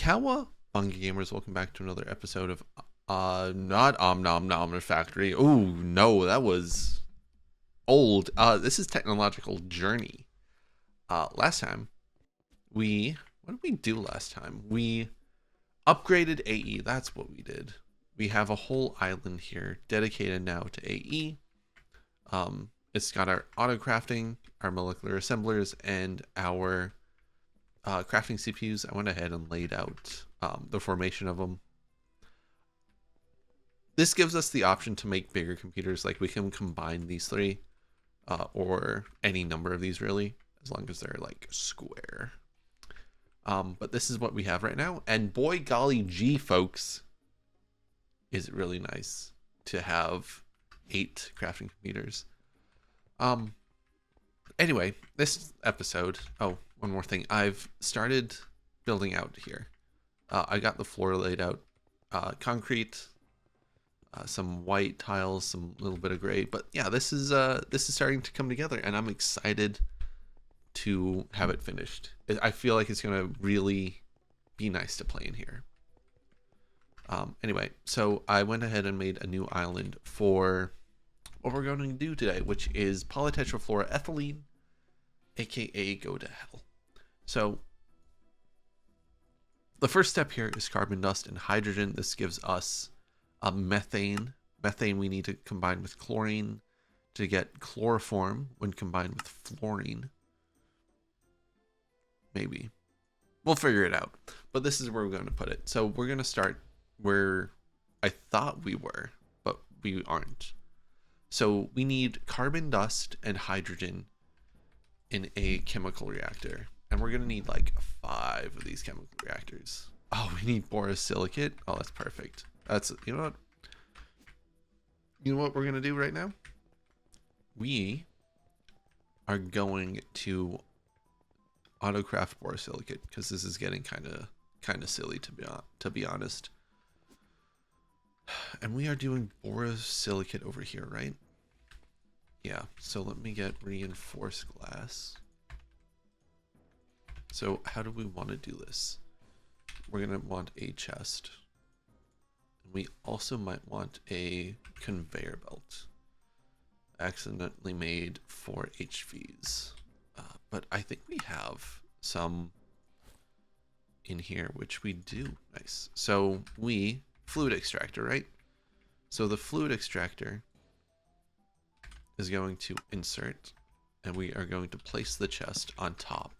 Cowabunga Gamers, welcome back to another episode of not Om Nom Nom Factory. Oh no, that was old. This is Technological Journey. Last time what did we do last time? We upgraded AE. That's what we did. We have a whole island here dedicated now to AE. It's got our auto crafting, our molecular assemblers, and our crafting CPUs. I went ahead and laid out the formation of them. This gives us the option to make bigger computers. Like, we can combine these three or any number of these, really, as long as they're like square. But this is what we have right now, and boy golly gee, folks, is it really nice to have 8 crafting computers. Anyway, this episode, oh, one more thing. I've started building out here. I got the floor laid out, concrete, some white tiles, some little bit of gray. But yeah, this is starting to come together, and I'm excited to have it finished. I feel like it's gonna really be nice to play in here. Anyway, so I went ahead and made a new island for what we're going to do today, which is polytetrafluoroethylene, aka go to hell. So the first step here is carbon dust and hydrogen. This gives us methane. Methane we need to combine with chlorine to get chloroform when combined with fluorine. Maybe. We'll figure it out. But this is where we're going to put it. So we're going to start where I thought we were, but we aren't. So we need carbon dust and hydrogen in a chemical reactor. And we're going to need like 5 of these chemical reactors. Oh, we need borosilicate. Oh, that's perfect. That's, you know what we're going to do right now? We are going to autocraft borosilicate, because this is getting kind of silly, to be honest. And we are doing borosilicate over here, right? Yeah, so let me get reinforced glass. So how do we want to do this? We're going to want a chest. We also might want a conveyor belt. Accidentally made 4 HVs. But I think we have some in here, which we do. Nice. So fluid extractor, right? So the fluid extractor is going to insert, and we are going to place the chest on top.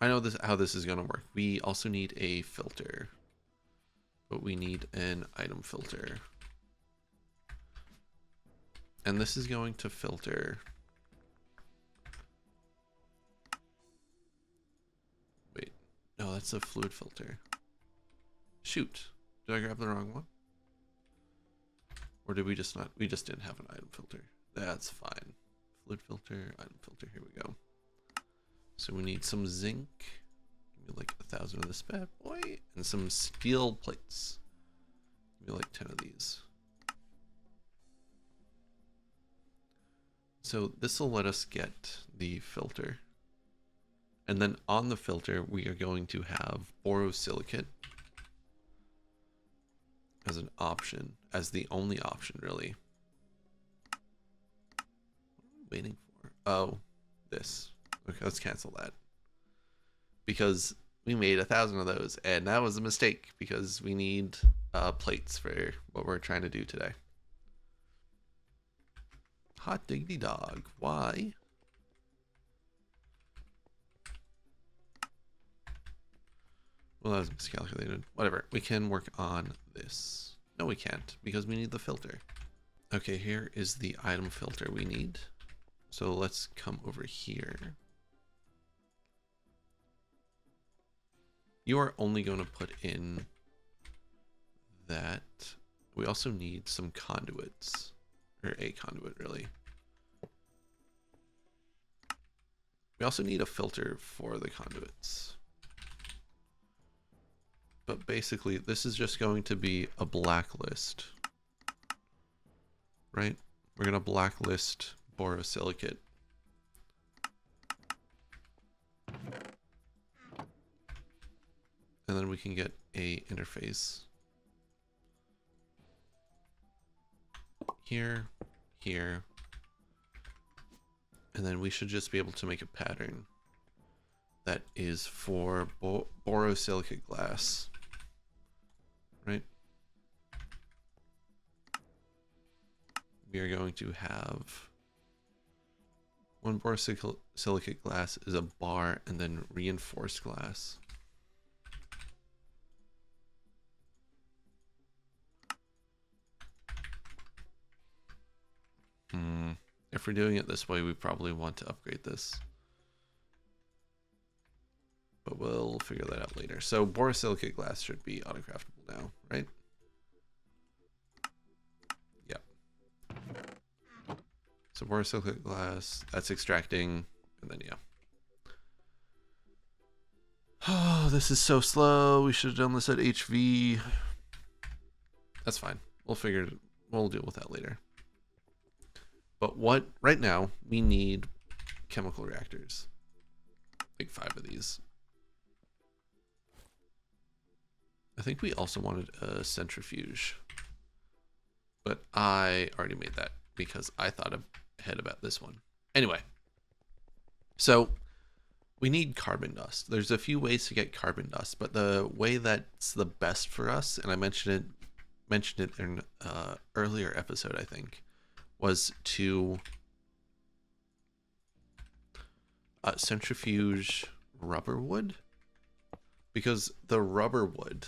I know how this is going to work. We also need a filter, but we need an item filter. And this is going to filter. Wait, no, that's a fluid filter. Shoot, did I grab the wrong one? Or did we just not? We just didn't have an item filter. That's fine. Fluid filter, item filter, here we go. So we need some zinc. Give me like 1,000 of this bad boy. And some steel plates. Give me like 10 of these. So this will let us get the filter. And then on the filter, we are going to have borosilicate as an option, as the only option, really. What are we waiting for? Oh, this. Okay, let's cancel that. Because we made 1,000 of those, and that was a mistake, because we need plates for what we're trying to do today. Hot diggity dog. Why? Well, that was miscalculated. Whatever. We can work on this. No, we can't, because we need the filter. Okay, here is the item filter we need. So let's come over here. You are only going to put in that. We also need some conduits, or a conduit, really. We also need a filter for the conduits. But basically, this is just going to be a blacklist, right? We're going to blacklist borosilicate. And then we can get a interface here, here, and then we should just be able to make a pattern that is for borosilicate glass, right? We are going to have one borosilicate glass is a bar and then reinforced glass. If we're doing it this way, we probably want to upgrade this. But we'll figure that out later. So borosilicate glass should be autocraftable now, right? Yep. So borosilicate glass, that's extracting, and then yeah. Oh, this is so slow. We should have done this at HV. That's fine. We'll deal with that later. But right now, we need chemical reactors. Like 5 of these. I think we also wanted a centrifuge. But I already made that because I thought ahead about this one. Anyway. So, we need carbon dust. There's a few ways to get carbon dust, but the way that's the best for us, and I mentioned it in an earlier episode, I think, was to centrifuge rubber wood, because the rubber wood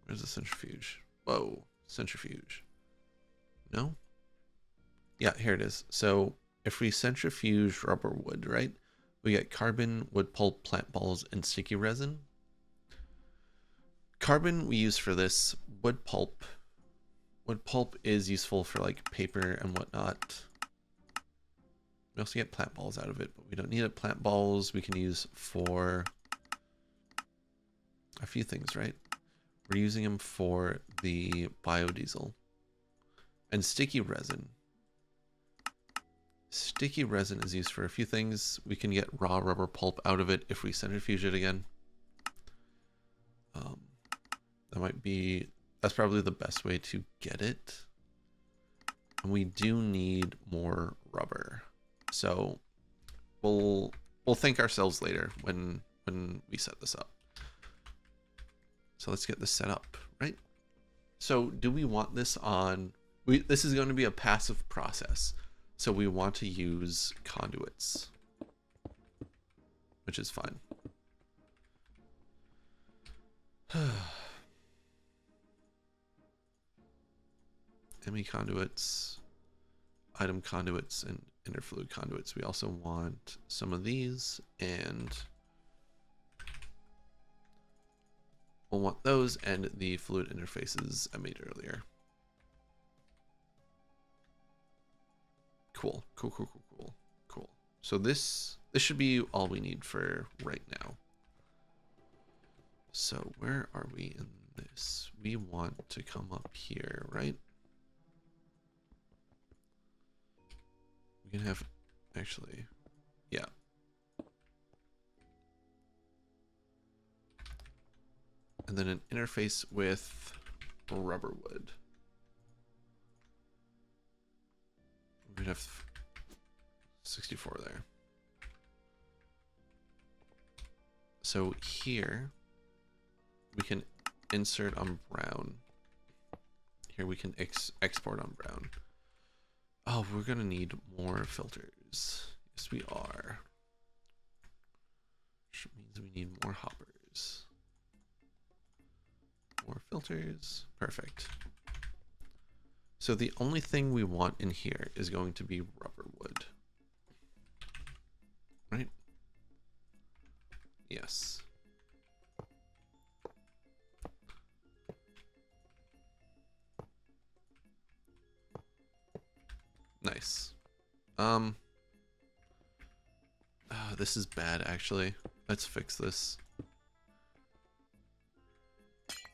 where's the centrifuge? Whoa, centrifuge. No? Yeah, here it is. So if we centrifuge rubber wood, right, we get carbon, wood pulp, plant balls, and sticky resin. Carbon we use for this. Wood pulp is useful for like paper and whatnot. We also get plant balls out of it, but we don't need it. Plant balls we can use for a few things, right? We're using them for the biodiesel. And sticky resin. Sticky resin is used for a few things. We can get raw rubber pulp out of it if we centrifuge it again. That's probably the best way to get it. And we do need more rubber. So we'll thank ourselves later when we set this up. So let's get this set up, right? So do we want this on, this is going to be a passive process. So we want to use conduits, which is fine. ME conduits, item conduits, and interfluid conduits. We also want some of these, and we'll want those and the fluid interfaces I made earlier. Cool. So this should be all we need for right now. So where are we in this? We want to come up here, right? We can have, actually, yeah. And then an interface with rubber wood. We'd have 64 there. So here we can insert on brown. Here we can export on brown. Oh, we're gonna need more filters. Yes, we are. Which means we need more hoppers. More filters. Perfect. So the only thing we want in here is going to be rubber wood. Right? Yes. Nice. This is bad actually. Let's fix this.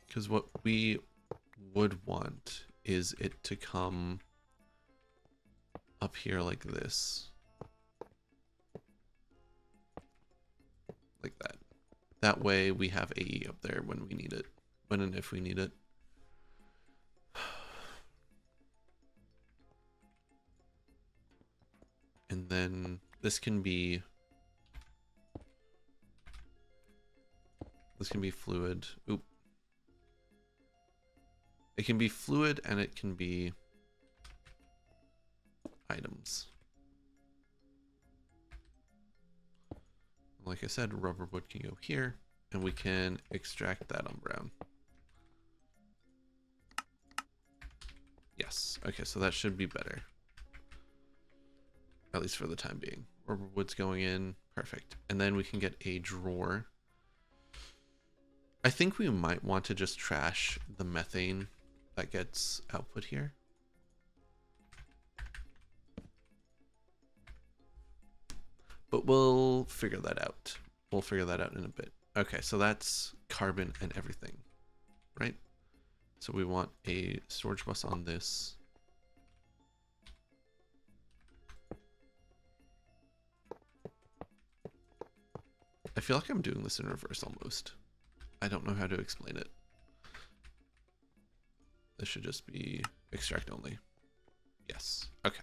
Because what we would want is it to come up here like this. Like that. That way we have AE up there when we need it. When and if we need it. And then this can be fluid. Oop. It can be fluid and it can be items. Like I said, rubber wood can go here and we can extract that on brown. Yes. Okay, so that should be better. At least for the time being. Rubber wood's going in. Perfect. And then we can get a drawer. I think we might want to just trash the methane that gets output here. But we'll figure that out. We'll figure that out in a bit. Okay, so that's carbon and everything, right? So we want a storage bus on this. I feel like I'm doing this in reverse almost. I don't know how to explain it. This should just be extract only. Yes. Okay.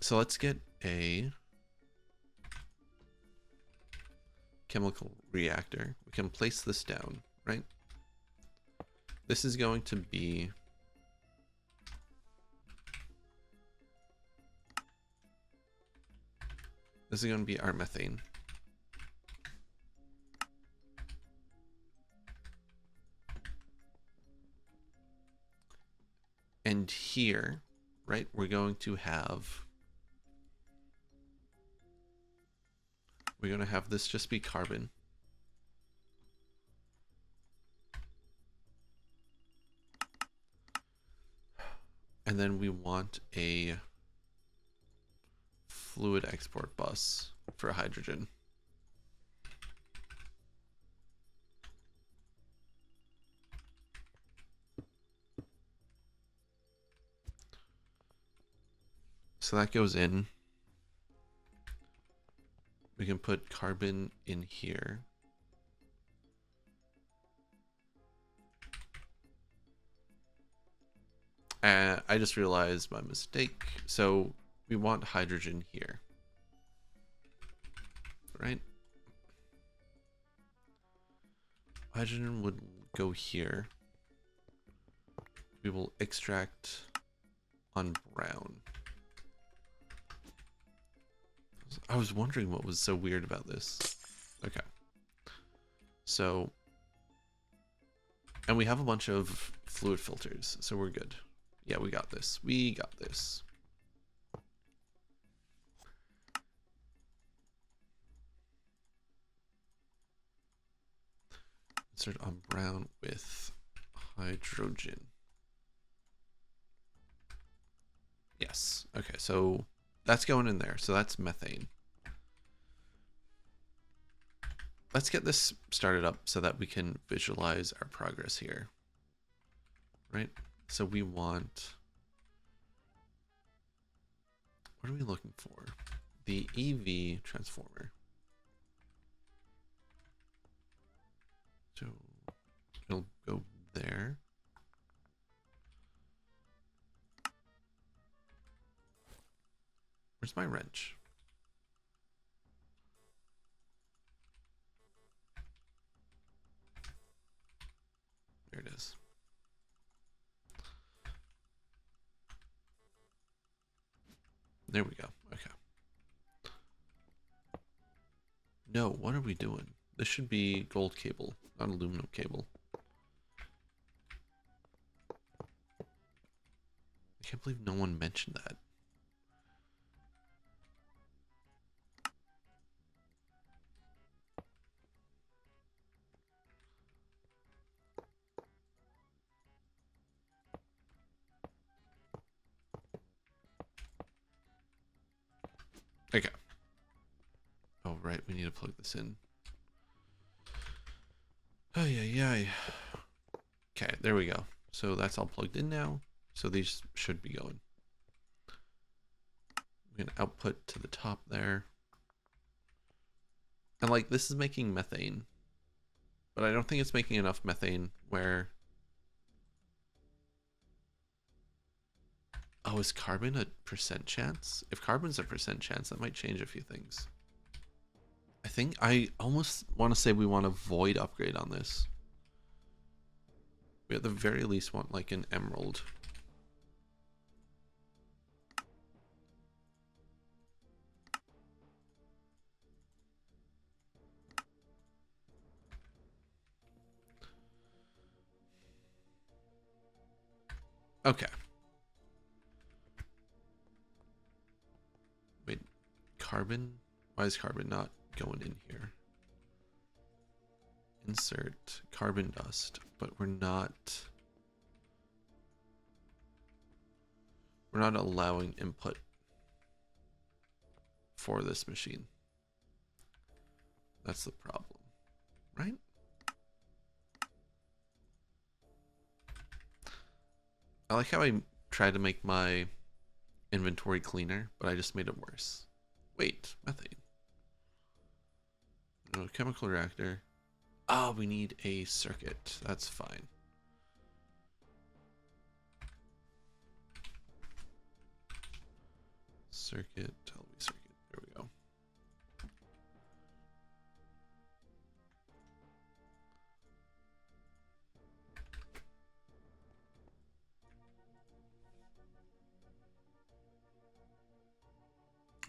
So let's get a chemical reactor. We can place this down, right? This is going to be our methane. And here, right, we're going to have this just be carbon. And then we want a fluid export bus for hydrogen. So that goes in. We can put carbon in here. I just realized my mistake. So we want hydrogen here, right? Hydrogen would go here. We will extract on brown. I was wondering what was so weird about this. Okay. So, and we have a bunch of fluid filters, so we're good. Yeah, we got this. We got this. Insert on brown with hydrogen. Yes. Okay, so that's going in there. So that's methane. Let's get this started up so that we can visualize our progress here. Right? So we want, what are we looking for? The EV transformer. So it'll go there. Where's my wrench? There it is. There we go. Okay. No, what are we doing? This should be gold cable, not aluminum cable. I can't believe no one mentioned that. Okay. Oh, right. We need to plug this in. Oh, yeah. Okay, there we go. So that's all plugged in now. So these should be going. We can output to the top there. And like this is making methane, but I don't think it's making enough methane where... Oh, is carbon a % chance? If carbon's a % chance, that might change a few things. I think I almost want to say we want a void upgrade on this. We at the very least want like an emerald. Okay. Wait, carbon? Why is carbon not going in here? Insert carbon dust, but we're not allowing input for this machine. That's the problem, right? I like how I tried to make my inventory cleaner, but I just made it worse. Wait, methane. No, chemical reactor. Oh, we need a circuit. That's fine. Circuit, tell me circuit. There we go.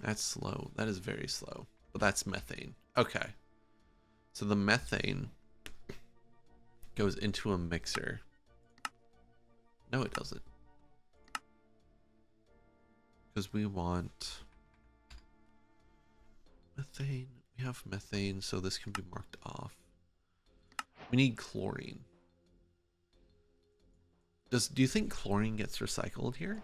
That's slow. That is very slow. But that's methane. Okay. So the methane goes into a mixer. No, it doesn't. Because we want methane. We have methane, so this can be marked off. We need chlorine. Do you think chlorine gets recycled here?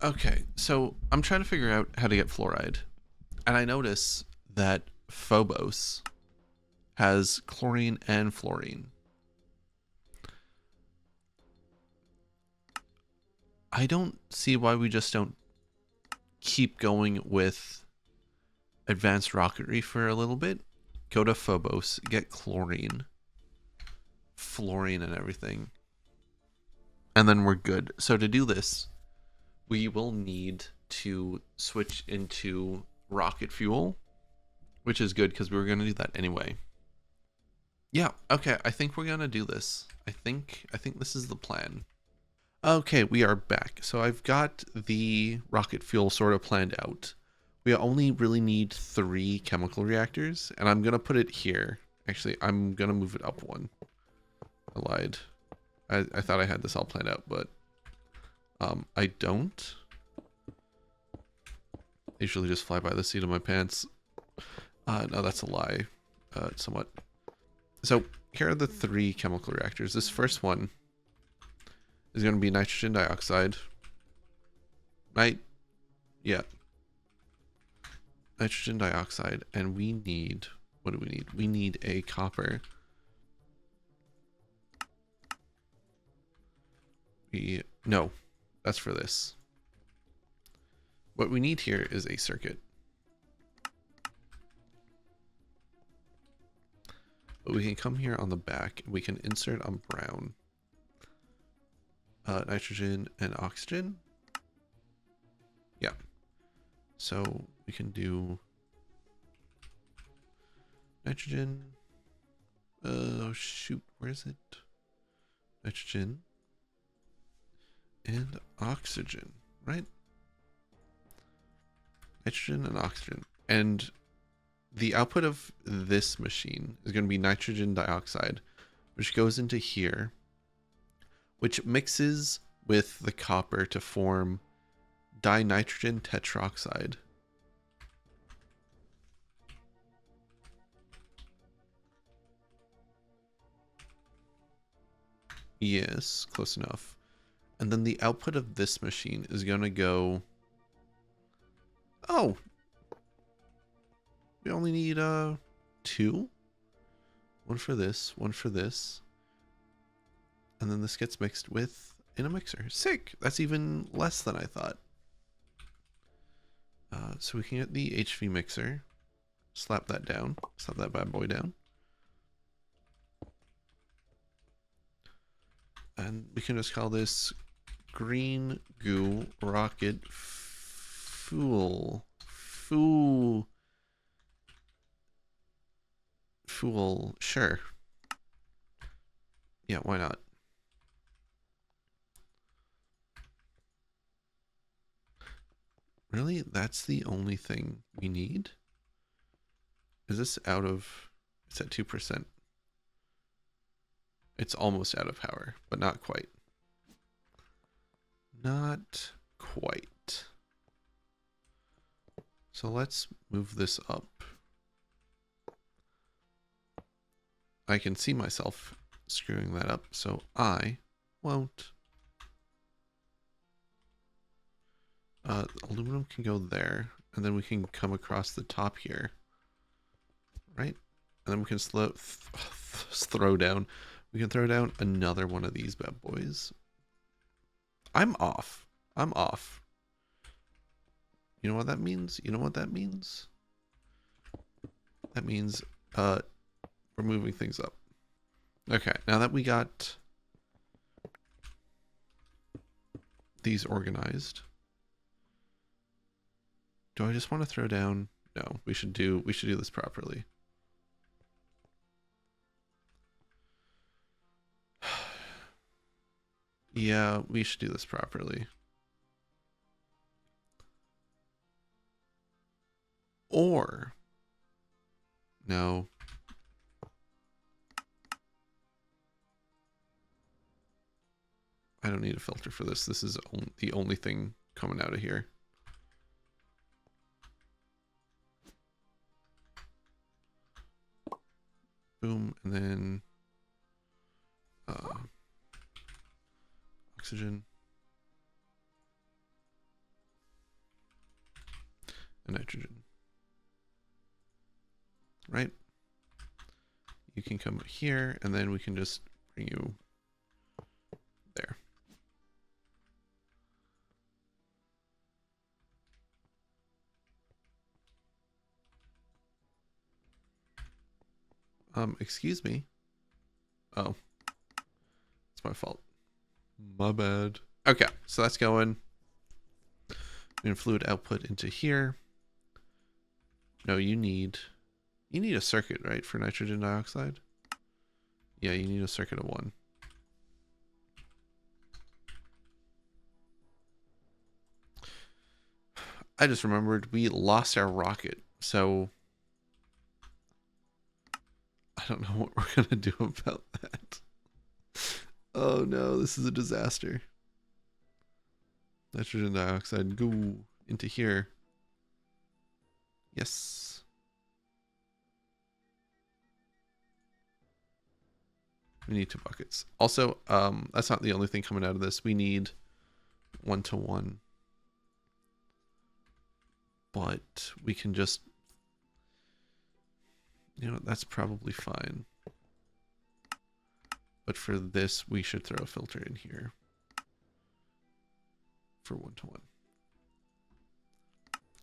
Okay, so I'm trying to figure out how to get fluoride. And I notice that Phobos has chlorine and fluorine. I don't see why we just don't keep going with advanced rocketry for a little bit. Go to Phobos, get chlorine, fluorine, and everything. And then we're good. So to do this, we will need to switch into rocket fuel, which is good because we were going to do that anyway. Yeah, okay, I think we're going to do this. I think this is the plan. Okay, we are back. So I've got the rocket fuel sort of planned out. We only really need 3 chemical reactors, and I'm going to put it here. Actually, I'm going to move it up one. I lied. I thought I had this all planned out, but I don't. I usually just fly by the seat of my pants. No, that's a lie, somewhat. So here are the 3 chemical reactors. This first one is going to be nitrogen dioxide. Yeah. Nitrogen dioxide, and we need, what do we need? We need a copper. No, that's for this. What we need here is a circuit. But we can come here on the back, and we can insert on brown. Nitrogen and oxygen. Yeah. So we can do nitrogen. Oh shoot, where is it? Nitrogen and oxygen, right? Nitrogen and oxygen. And the output of this machine is going to be nitrogen dioxide, which goes into here, which mixes with the copper to form dinitrogen tetroxide. Yes, close enough. And then the output of this machine is going to go... Oh! We only need 2? One for this, one for this. And then this gets mixed with in a mixer. Sick! That's even less than I thought. So we can get the HV mixer. Slap that down. Slap that bad boy down. And we can just call this green goo rocket fool. Fool. Sure. Yeah, why not? Really? That's the only thing we need? Is this out of... It's at 2%. It's almost out of power, but not quite. Not quite. So let's move this up. I can see myself screwing that up, so I won't. Aluminum can go there, and then we can come across the top here, right? And then we can throw down. We can throw down another one of these bad boys. I'm off. I'm off. You know what that means? You know what that means? That means we're moving things up. Okay, now that we got these organized, do I just want to throw down? No, we should do this properly. Yeah, we should do this properly. Or no. I don't need a filter for this. This is the only thing coming out of here. Boom, and then oxygen and nitrogen. Right? You can come here, and then we can just bring you there. Excuse me. Oh. It's my fault. My bad. Okay, so that's going. And fluid output into here. No, you need a circuit, right, for nitrogen dioxide? Yeah, you need a circuit of 1. I just remembered we lost our rocket, so I don't know what we're gonna do about that. Oh no, this is a disaster. Nitrogen dioxide, go into here. Yes. We need 2 buckets. Also, that's not the only thing coming out of this. We need 1-to-1. But we can just, you know, that's probably fine. But for this, we should throw a filter in here for 1-to-1.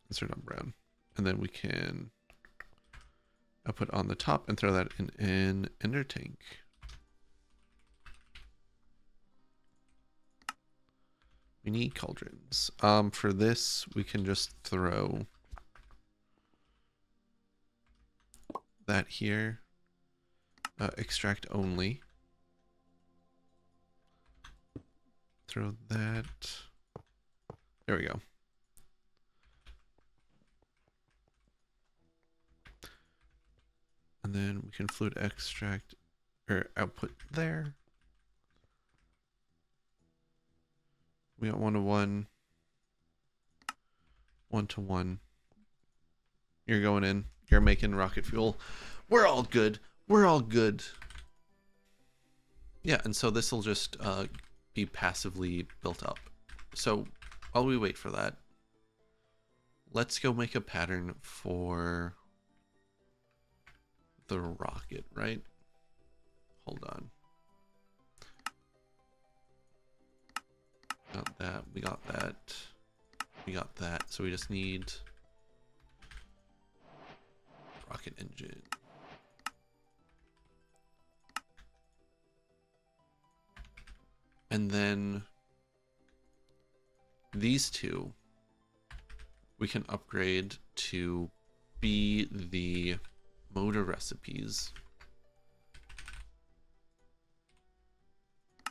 Insert on brown. And then we can put on the top and throw that in an ender tank. We need cauldrons. For this, we can just throw that here. Extract only. Throw that. There we go. And then we can fluid extract or output there. We got 1-to-1. 1-to-1. You're going in. You're making rocket fuel. We're all good. We're all good. Yeah, and so this will just be passively built up. So while we wait for that, let's go make a pattern for the rocket, right? hold on. Got that, we got that, we got that. So we just need rocket engine. And then these two we can upgrade to be the motor recipes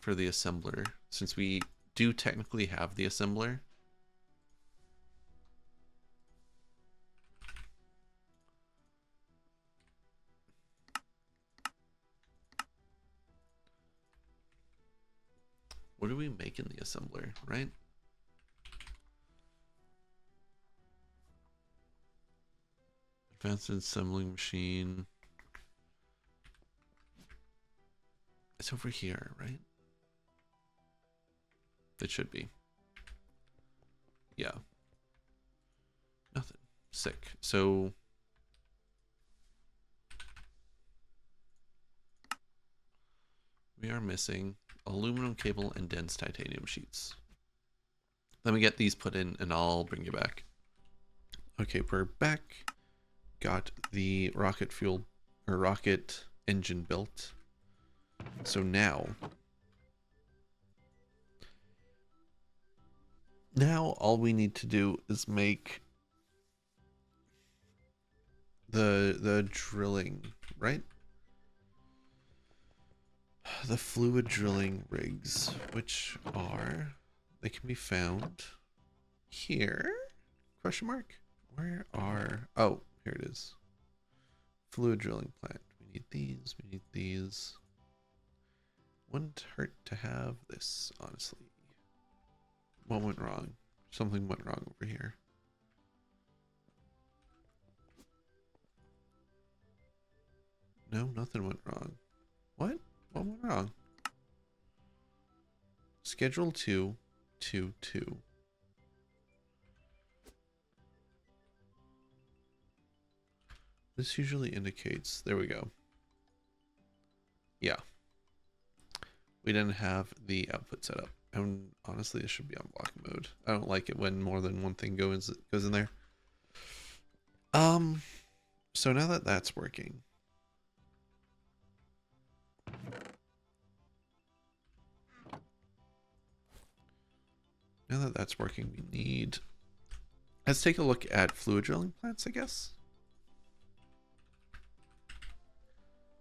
for the assembler, since we do technically have the assembler. What do we make in the assembler, right? Advanced assembling machine. It's over here, right? It should be. Yeah. Nothing. Sick. So we are missing aluminum cable and dense titanium sheets. Let me get these put in and I'll bring you back. Okay, we're back. Got the rocket fuel or rocket engine built. So now all we need to do is make the drilling, right? The fluid drilling rigs, which are, they can be found here, question mark? Where are, oh, here it is. Fluid drilling plant. We need these, we need these. Wouldn't hurt to have this, honestly. What went wrong? Something went wrong over here. No, nothing went wrong. What? What went wrong? Schedule 2, 2, 2. This usually indicates, there we go. Yeah. We didn't have the output set up. And honestly, this should be on block mode. I don't like it when more than one thing goes in there. So now that that's working. Now that that's working, we need, let's take a look at fluid drilling plants, I guess.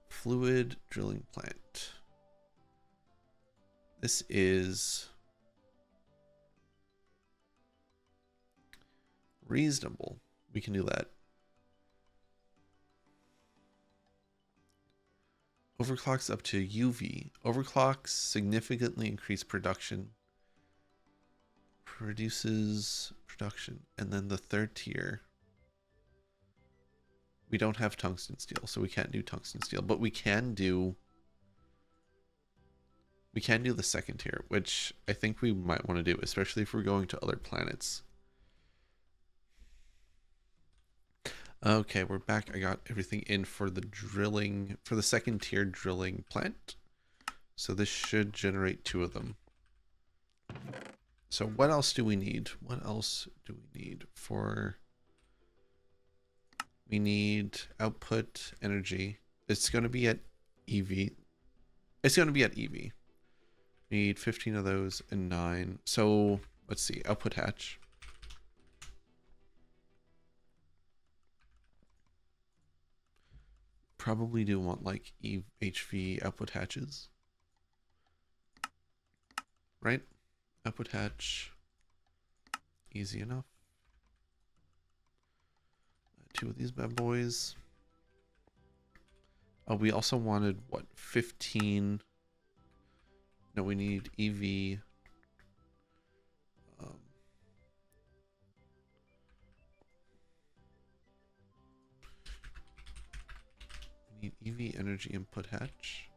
Fluid drilling plant. This is reasonable. We can do that. Overclocks up to UV. Overclocks significantly increase production. Reduces production. And then the third tier. We don't have tungsten steel, so we can't do tungsten steel. But we can do the second tier, which I think we might want to do, especially if we're going to other planets. Okay, we're back. I got everything in for the drilling, for the second tier drilling plant. So this should generate 2 of them. So what else do we need? What else do we need for... We need output energy. It's going to be at EV. It's going to be at EV. We need 15 of those and 9. So let's see, output hatch. Probably do want like HV output hatches. Right? Output hatch. Easy enough. 2 of these bad boys. Oh, we also wanted what, 15. No, we need EV. We need EV energy input hatch.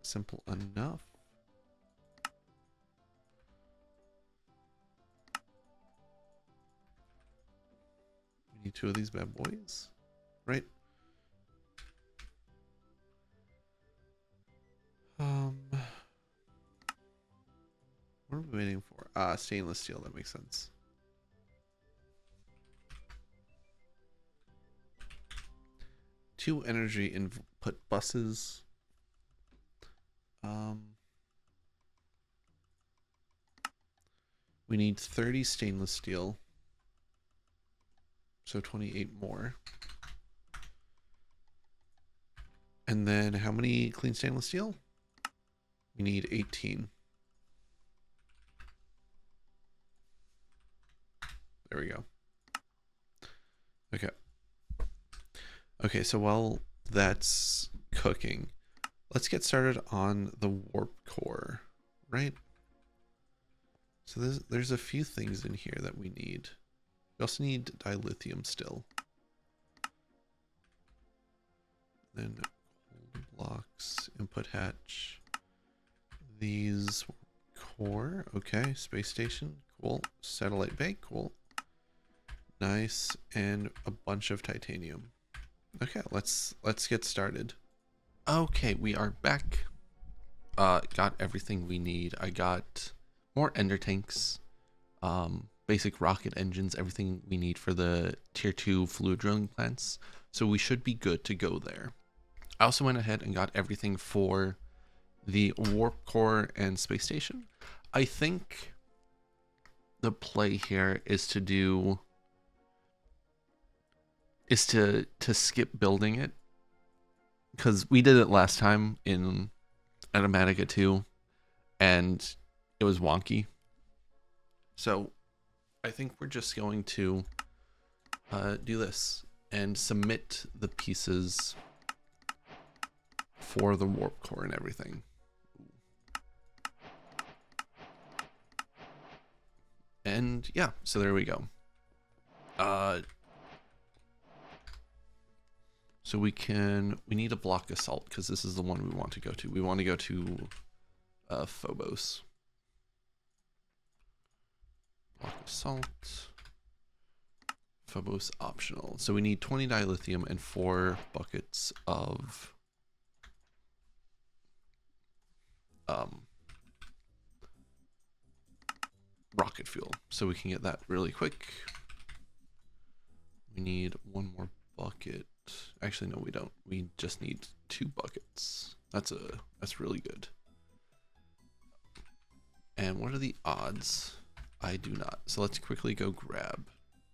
Simple enough. We need 2 of these bad boys, right? What are we waiting for? Stainless steel. That makes sense. Two energy input buses. We need 30 stainless steel. So 28 more. And then how many clean stainless steel? We need 18. There we go. Okay. Okay, so while that's cooking, let's get started on the warp core, right? So there's a few things in here that we need. We also need dilithium still. Then blocks, input hatch. These core, okay, space station, cool. Satellite bay, cool. Nice, and a bunch of titanium. Okay, let's get started. Okay, we are back. Got everything we need. I got more ender tanks, basic rocket engines, everything we need for the tier 2 fluid drilling plants. So we should be good to go there. I also went ahead and got everything for the warp core and space station. I think the play here is to skip building it, because we did it last time in Automatica 2 and it was wonky. So I think we're just going to do this and submit the pieces for the warp core and everything. And yeah, so there we go. So we need a block assault, because this is the one we want to go to. We want to go to Phobos. Block assault. Phobos optional. So we need 20 dilithium and 4 buckets of rocket fuel. So we can get that really quick. We need one more bucket. Actually, no, we don't. We just need 2 buckets. That's really good. And what are the odds? I do not. So let's quickly go grab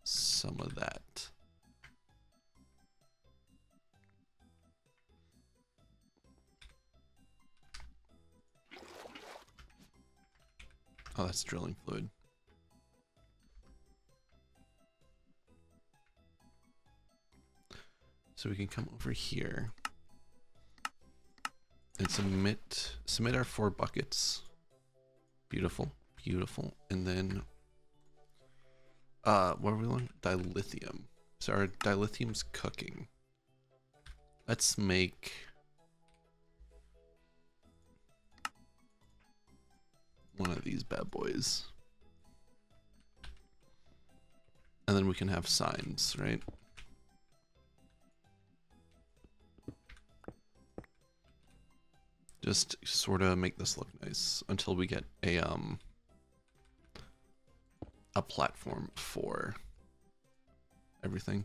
some of that. Oh, that's drilling fluid. So we can come over here and submit our 4 buckets. Beautiful, beautiful. And then what are we on? Dilithium. So our dilithium's cooking. Let's make one of these bad boys. And then we can have signs, right? Just sort of make this look nice until we get a platform for everything.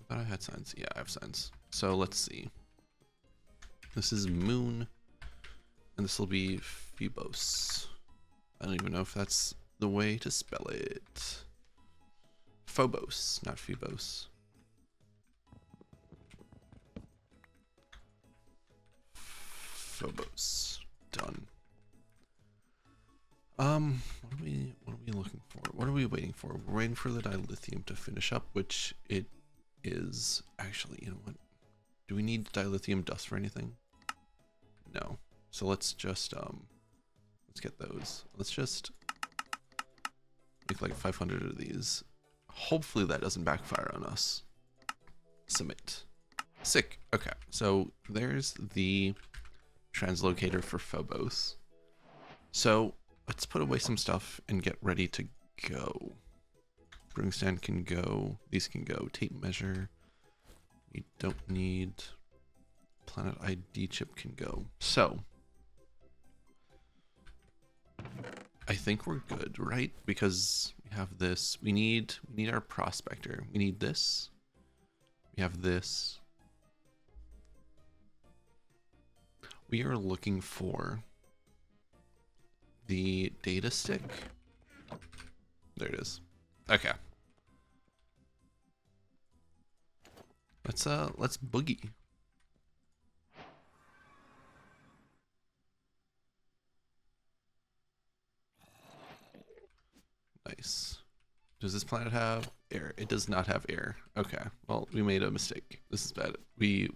I thought I had signs. Yeah, I have signs. So let's see. This is Moon, and this will be Phobos. I don't even know if that's the way to spell it. Phobos, not Phobos. Phobos. Done. What are we looking for? What are we waiting for? We're waiting for the dilithium to finish up, which it is. Actually, you know what? Do we need dilithium dust for anything? No. So let's just let's get those. Let's just make like 500 of these. Hopefully that doesn't backfire on us. Submit. Sick. Okay, so there's the translocator for Phobos. So let's put away some stuff and get ready to go. Brewing stand can go. These can go. Tape measure. You don't need planet ID chip can go. So I think we're good, right? Because we have this. We need our prospector. We need this. We have this. We are looking for the data stick. There it is. Okay. Let's boogie. Nice. Does this planet have air? It does not have air. Okay. Well, we made a mistake. This is bad. We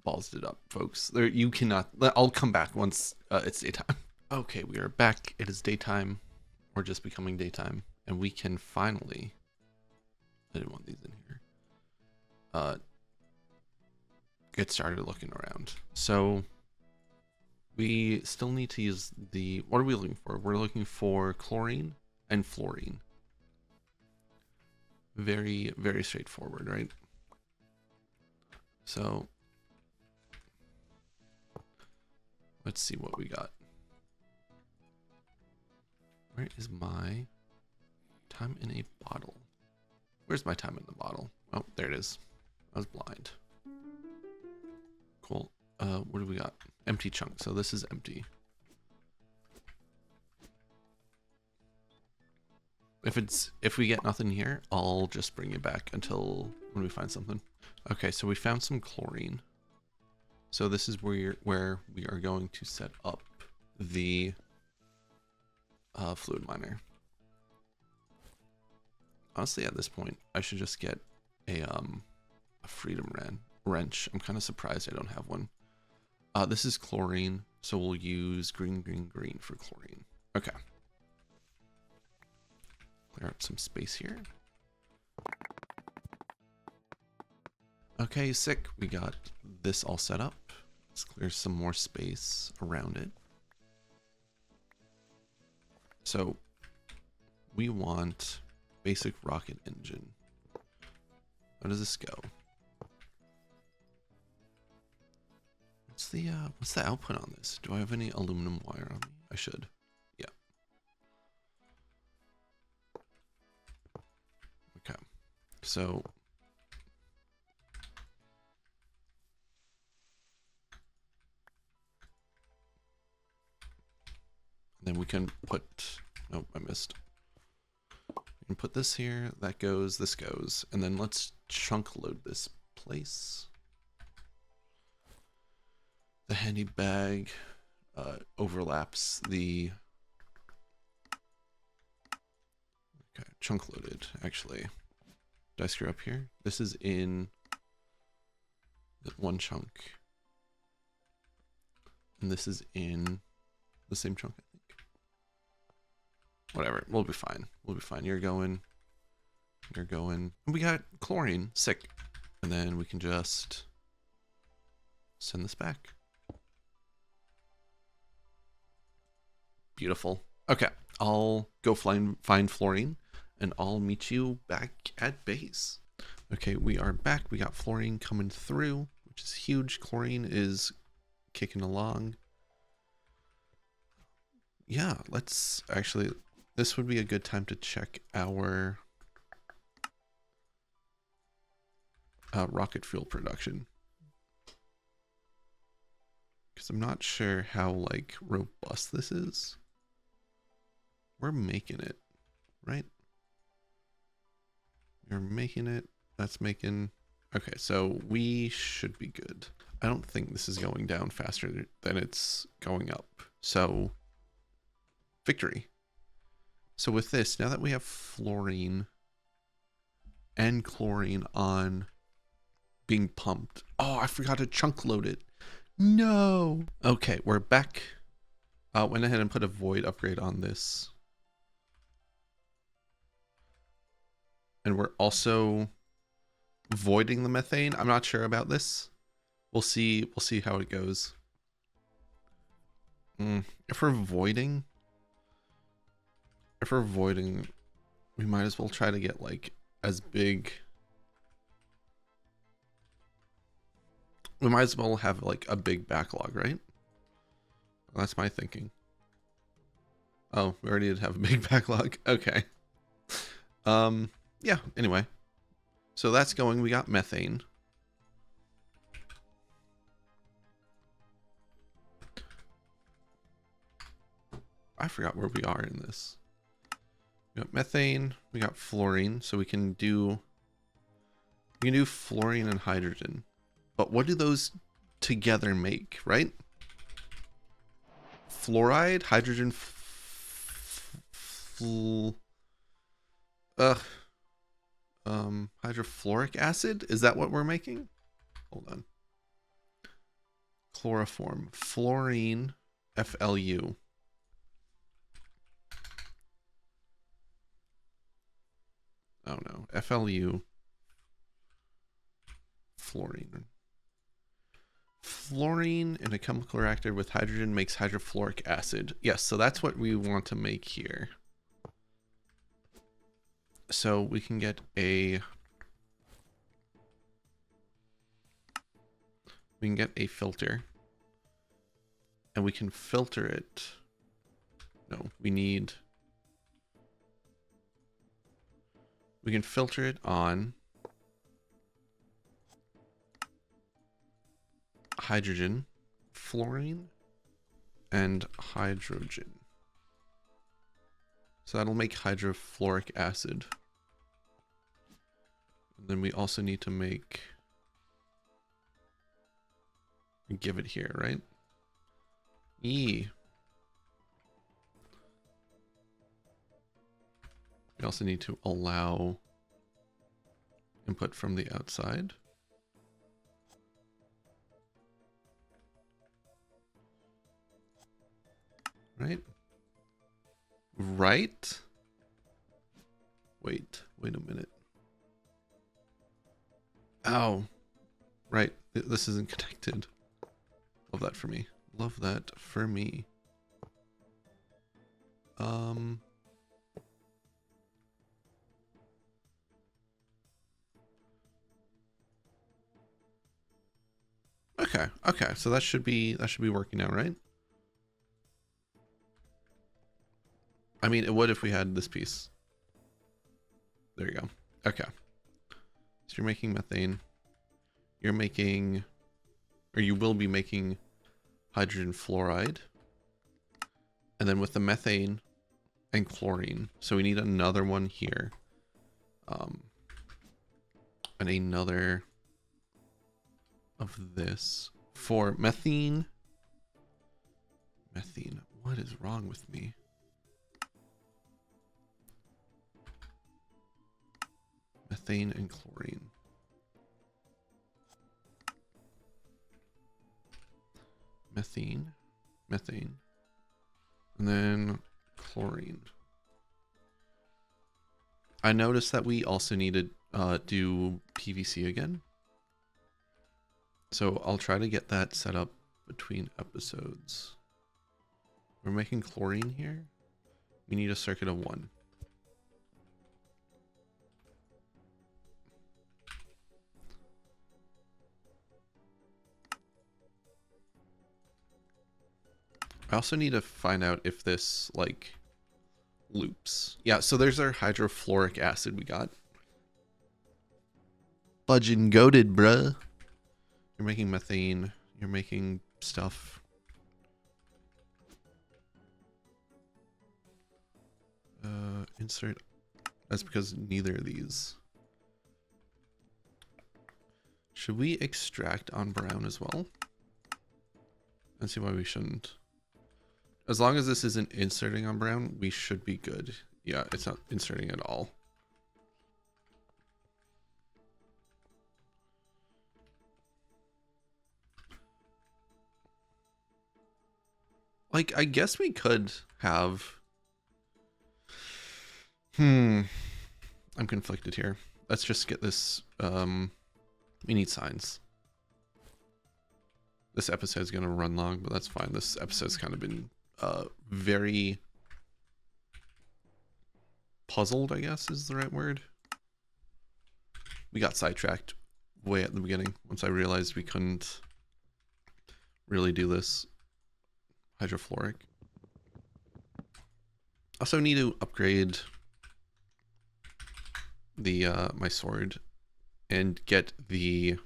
ballsed it up, folks. There, you cannot. I'll come back once it's daytime. Okay, we are back. It is daytime, or just becoming daytime, and we can finally. I didn't want these in here. Get started looking around. So we still need to use the. What are we looking for? We're looking for chlorine and fluorine. Very, very straightforward, right? So let's see what we got. Where is my time in a bottle? Where's my time in the bottle? Oh, there it is. I was blind. Cool. What do we got? Empty chunk. So this is empty. If we get nothing here, I'll just bring you back until when we find something. Okay, so we found some chlorine. So this is where we are going to set up the fluid miner. Honestly, at this point, I should just get a freedom wrench. I'm kind of surprised I don't have one. This is chlorine, so we'll use green for chlorine. Okay. Clear up some space here. Okay, sick. We got this all set up. Let's clear some more space around it. So we want basic rocket engine. How does this go? What's the output on this? Do I have any aluminum wire on me? I should. Yeah. Okay. So then we can put, oh, I missed. We can put this here, that goes, this goes, and then let's chunk load this place. The handy bag overlaps the, okay, chunk loaded, actually. Did I screw up here? This is in the one chunk. And this is in the same chunk, I think. Whatever, we'll be fine. We'll be fine. You're going. We got chlorine, sick. And then we can just send this back. Beautiful. Okay, I'll go find fluorine and I'll meet you back at base. Okay, we are back. We got fluorine coming through, which is huge. Chlorine is kicking along. Yeah, let's actually, this would be a good time to check our rocket fuel production. Because I'm not sure how, like, robust this is. We're making it, right? You're making it. That's making... Okay, so we should be good. I don't think this is going down faster than it's going up. So, victory. So with this, now that we have fluorine and chlorine on being pumped. Oh, I forgot to chunk load it. No. Okay, we're back. Went ahead and put a void upgrade on this. And we're also voiding the methane. I'm not sure about this. We'll see how it goes. If we're voiding, we might as well try to get like as big. We might as well have like a big backlog, right? That's my thinking. Oh, we already did have a big backlog. Okay. Yeah, anyway. So that's going. We got methane. I forgot where we are in this. We got methane, we got fluorine, so we can do fluorine and hydrogen. But what do those together make, right? Fluoride, hydrogen, hydrofluoric acid? Is that what we're making? Hold on. Chloroform, fluorine, FLU. Oh no, FLU, fluorine. Fluorine in a chemical reactor with hydrogen makes hydrofluoric acid. Yes, so that's what we want to make here. So we can get a filter, and we can filter it. No, we can filter it on hydrogen, fluorine, and hydrogen. So that'll make hydrofluoric acid. And then we also need to give it here, right? We also need to allow input from the outside. Right? Right? Wait a minute. Oh, right. This isn't connected. Love that for me. Love that for me. Okay. So that should be working now, right? I mean, it would if we had this piece. There you go. Okay. So you're making methane. You're making, or you will be making hydrogen fluoride. And then with the methane and chlorine. So we need another one here. And another of this for methane. Methane. What is wrong with me? Methane and chlorine. Methane, and then chlorine. I noticed that we also needed do PVC again. So I'll try to get that set up between episodes. We're making chlorine here. We need a circuit of 1. I also need to find out if this, like, loops. Yeah, so there's our hydrofluoric acid we got. Budgin' goated, bruh. You're making methane. You're making stuff. Insert. That's because neither of these. Should we extract on brown as well? And see why we shouldn't. As long as this isn't inserting on brown, we should be good. Yeah, it's not inserting at all. Like, I guess we could have... I'm conflicted here. Let's just get this... we need signs. This episode's gonna run long, but that's fine. This episode's kind of been very puzzled, I guess is the right word. We got sidetracked way at the beginning once I realized we couldn't really do this. Hydrofluoric. Also need to upgrade the my sword and get the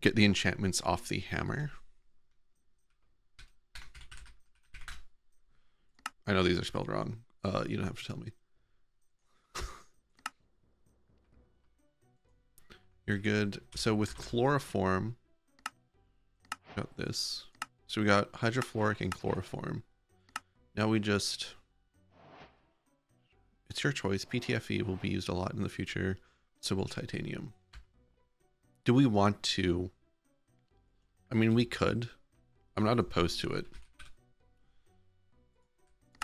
enchantments off the hammer. I know these are spelled wrong. You don't have to tell me. You're good. So with chloroform, got this. So we got hydrofluoric and chloroform. Now we just, it's your choice. PTFE will be used a lot in the future. So will titanium. Do we want to? I mean, we could. I'm not opposed to it.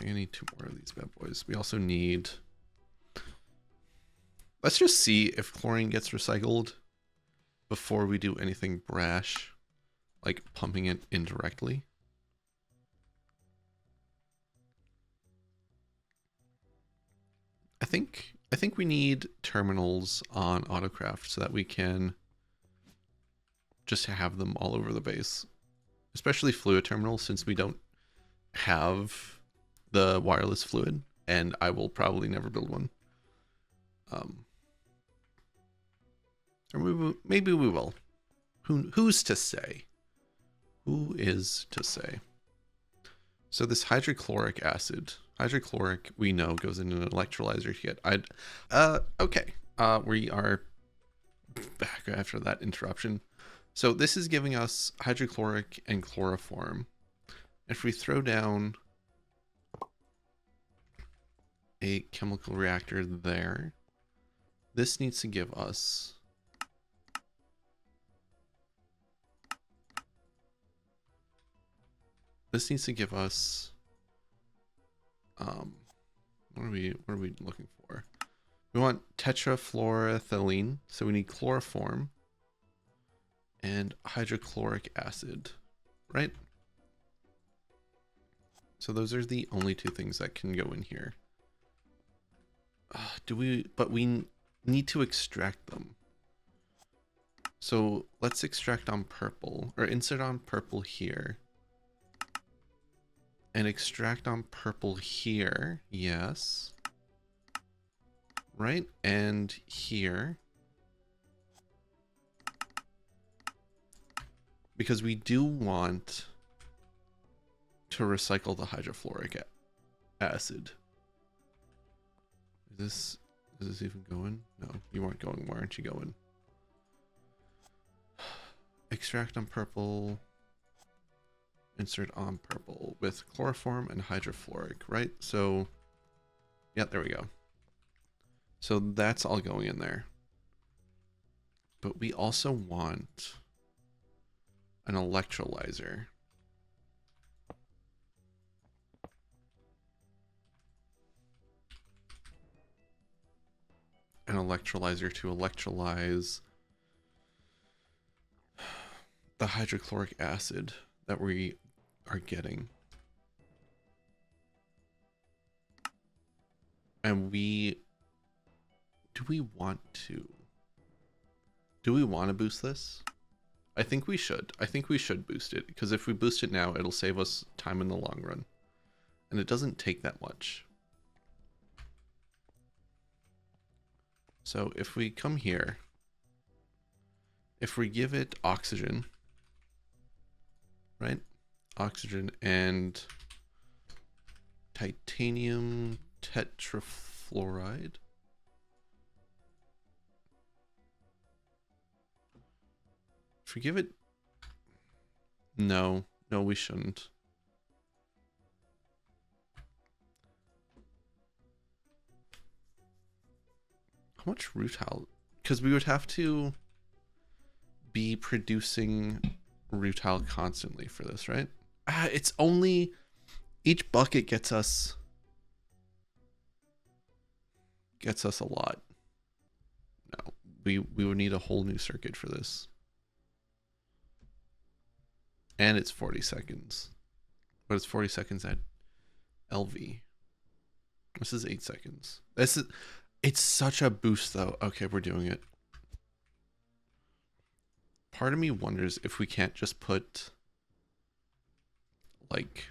I need 2 more of these bad boys. We also need, let's just see if chlorine gets recycled before we do anything brash, like pumping it indirectly. I think we need terminals on Autocraft so that we can just have them all over the base, especially fluid terminals, since we don't have the wireless fluid, and I will probably never build one. Or maybe we will. Who's to say? Who is to say? So this hydrochloric acid, hydrochloric, we know goes into an electrolyzer to get. Okay. We are back after that interruption. So this is giving us hydrochloric and chloroform. If we throw down a chemical reactor there, this needs to give us what are we looking for? We want tetrafluoroethylene, so we need chloroform and hydrochloric acid, right? So those are the only 2 things that can go in here. But we need to extract them. So let's extract on purple, or insert on purple here. And extract on purple here, yes. Right, and here. Because we do want to recycle the hydrofluoric acid. Is this even going? No, you weren't going. Why aren't you going? Extract on purple. Insert on purple with chloroform and hydrofluoric, right? So, yeah, there we go. So that's all going in there. But we also want an electrolyzer. An electrolyzer to electrolyze the hydrochloric acid that we are getting. And do we want to boost this? I think we should. I think we should boost it, because if we boost it now, it'll save us time in the long run. And it doesn't take that much. So if we come here, if we give it oxygen, right? Oxygen and titanium tetrafluoride. If we give it, no, we shouldn't. How much rutile? Because we would have to be producing rutile constantly for this, right? It's only, each bucket gets us a lot. No, we would need a whole new circuit for this. And it's 40 seconds. But it's 40 seconds at LV. This is 8 seconds. It's such a boost though. Okay, we're doing it. part of me wonders if we can't just put like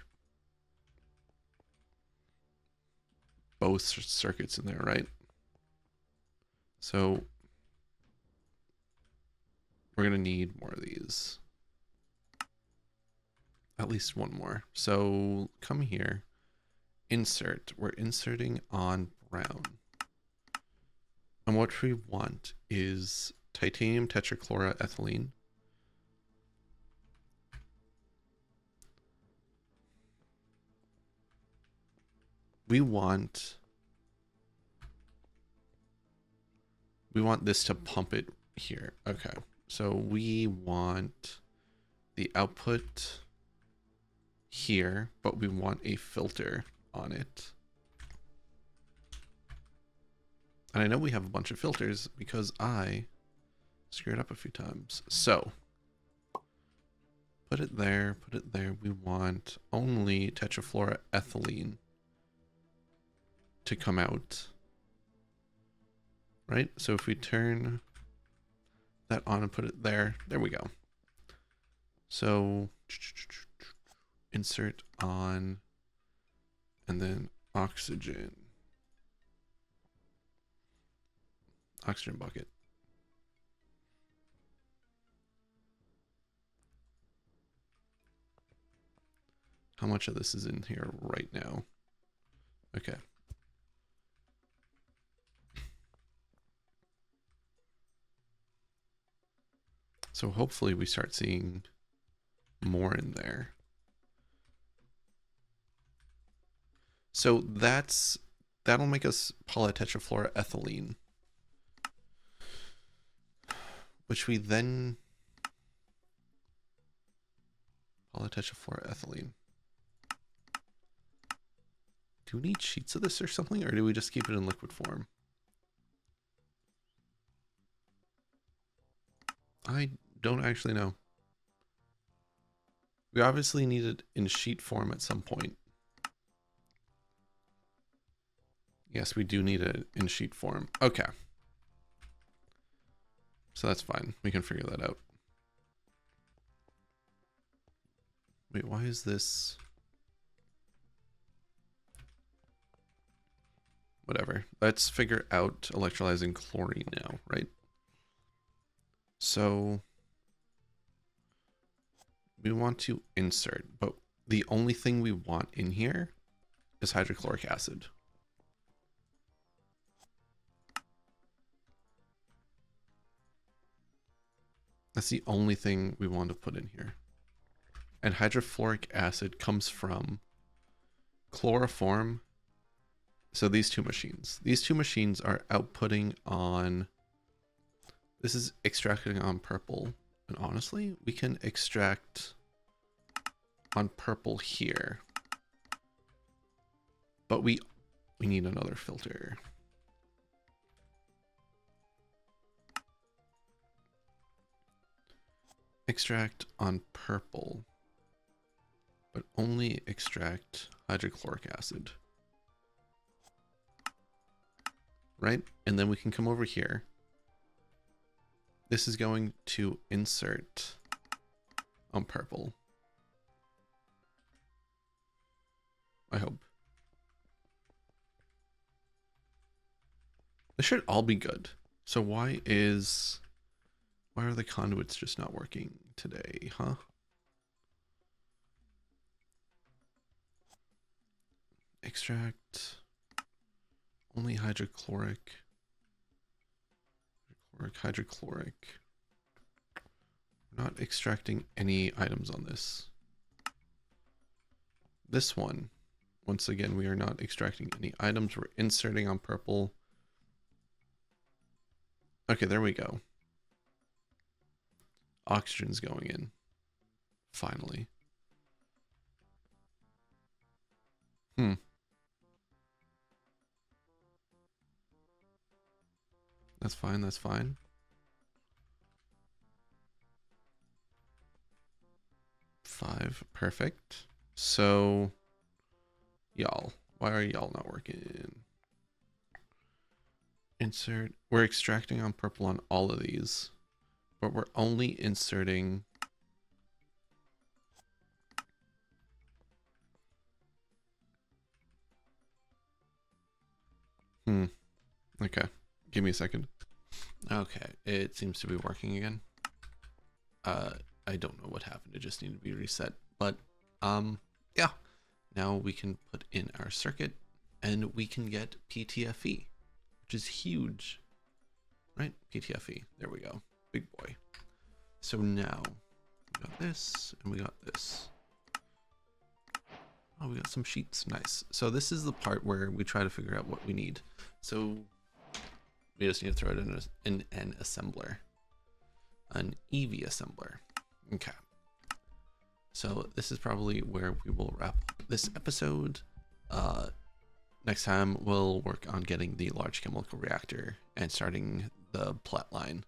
both circuits in there, right? So we're gonna need more of these. At least one more. So come here, insert. We're inserting on brown. And what we want is titanium tetrachloroethylene. We want this to pump it here. Okay. So we want the output here, but we want a filter on it. And I know we have a bunch of filters because I screwed up a few times. So put it there, put it there. We want only tetrafluoroethylene to come out. Right? So if we turn that on and put it there, there we go. So insert on and then oxygen. Oxygen bucket. How much of this is in here right now? Okay. So hopefully we start seeing more in there. So that'll make us polytetrafluoroethylene, which we then polytetrafluoroethylene. Do we need sheets of this or something, or do we just keep it in liquid form? I don't actually know. We obviously need it in sheet form at some point. Yes, we do need it in sheet form. Okay. So that's fine. We can figure that out. Wait, why is this? Whatever. Let's figure out electrolyzing chlorine now, right? So we want to insert, but the only thing we want in here is hydrochloric acid. That's the only thing we want to put in here. And hydrofluoric acid comes from chloroform. So these two machines are outputting on, this is extracting on purple. And honestly, we can extract on purple here. But we need another filter. Extract on purple, but only extract hydrochloric acid. Right? And then we can come over here. This is going to insert on purple. I hope. This should all be good. So why are the conduits just not working today, huh? Extract only hydrochloric. Hydrochloric. We're not extracting any items on this. This one, once again, we are not extracting any items. We're inserting on purple. Okay, there we go. Oxygen's going in. Finally. That's fine, that's fine. Five, perfect. So, y'all, why are y'all not working? Insert, we're extracting on purple on all of these. but we're only inserting okay, give me a second. Okay, it seems to be working again. I don't know what happened. It just needed to be reset. But yeah, now we can put in our circuit and we can get PTFE, which is huge, right? PTFE, there we go, big boy. So now we got this and we got this. Oh, we got some sheets, nice. So this is the part where we try to figure out what we need. So we just need to throw it in an assembler, an EV assembler. Okay. So this is probably where we will wrap up this episode. Next time we'll work on getting the large chemical reactor and starting the plot line.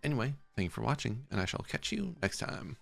Anyway, thank you for watching, and I shall catch you next time.